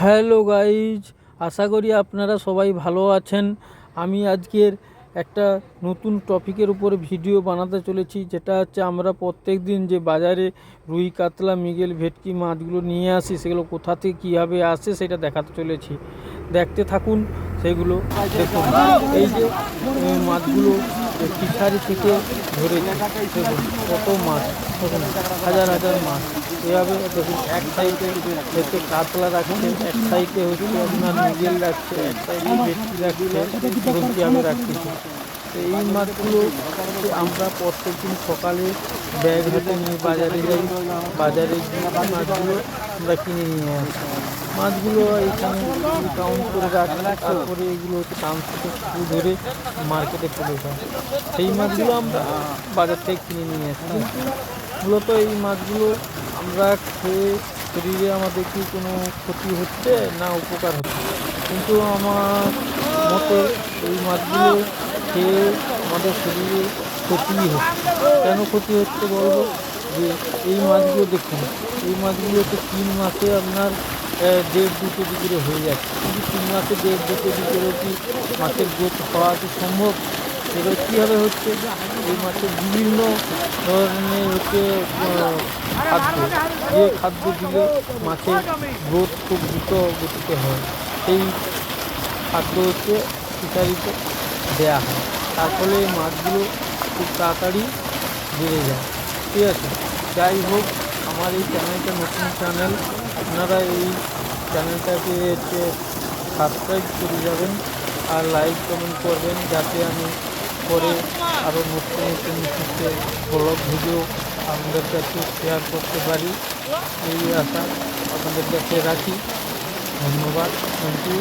Hello guys, আশা করি আপনারা সবাই ভালো আছেন। আমি আজকের একটা নতুন টপিকের উপরে ভিডিও বানাতে চলেছি, যেটা হচ্ছে আমরা প্রত্যেক দিন যে বাজারে রুই, কাতলা, মৃগেল, ভেটকি মাছগুলো নিয়ে আসি, সেগুলো কোথা থেকে কীভাবে আসে সেটা দেখাতে চলেছি। দেখতে থাকুন সেগুলো। দেখুন এই যে মাছগুলো ফিশারি থেকে ধরেছি, দেখুন কত মাছ, দেখুন হাজার হাজার মাছ। এভাবে দেখুন এক সাইডে হচ্ছে কাতলা রাখছে, এক সাইডে হচ্ছে আপনার মৃগেল রাখছে, এক সাইডে ভেটকি রাখছে, দেখুন কীভাবে রাখতেছে। তো এই মাছগুলো আমরা প্রত্যেকদিন সকালে ব্যাগ হাতে নিয়ে বাজারে যাই, বাজারে গিয়ে মাছগুলো আমরা কিনে নিয়ে আসি। মাছগুলো এখানে কাউন্ট করে রাখি, তারপরে এগুলো হচ্ছে ট্রান্সপোর্টে ধরে মার্কেটে চলে যায়। সেই মাছগুলো আমরা বাজার থেকে কিনে নিয়ে আসি। কিন্তু মূলত এই মাছগুলো আমরা খেয়ে শরীরে আমাদের কি কোনো ক্ষতি হচ্ছে না উপকার হচ্ছে? কিন্তু আমার মতে এই মাছগুলো খেয়ে আমাদের শরীরে ক্ষতিই হচ্ছে। কেন ক্ষতি হচ্ছে বলবো? যে এই মাছগুলো দেখুন, এই মাছগুলো তো 3 মাসে আপনার 1.5-2 কেজি করে হয়ে যাচ্ছে। কিন্তু 3 মাসে 1.5-2 কেজি করে কি মাছের গ্রোথ হওয়া কি সম্ভব? এবার কীভাবে হচ্ছে? এই মাছের বিভিন্ন ধরনের হচ্ছে খাদ্য, যে খাদ্য দিলে মাছের গ্রোথ খুব দ্রুত গতিতে হয়, সেই খাদ্য হচ্ছে ফিশারিতে দেওয়া হয়। তার ফলে এই মাছগুলো খুব তাড়াতাড়ি বেড়ে যায়। ঠিক আছে, যাই হোক, আমার এই চ্যানেলটা নতুন চ্যানেল, আপনারা এই চ্যানেলটাকে হচ্ছে সাবস্ক্রাইব করে যাবেন আর লাইক কমেন্ট করবেন, যাতে আমি পরে আরও নতুন নতুন হচ্ছে ব্লগ ভিডিও আপনাদের কাছে শেয়ার করতে পারি। এই আশা আপনাদের কাছে রাখি। ধন্যবাদ, থ্যাংক ইউ।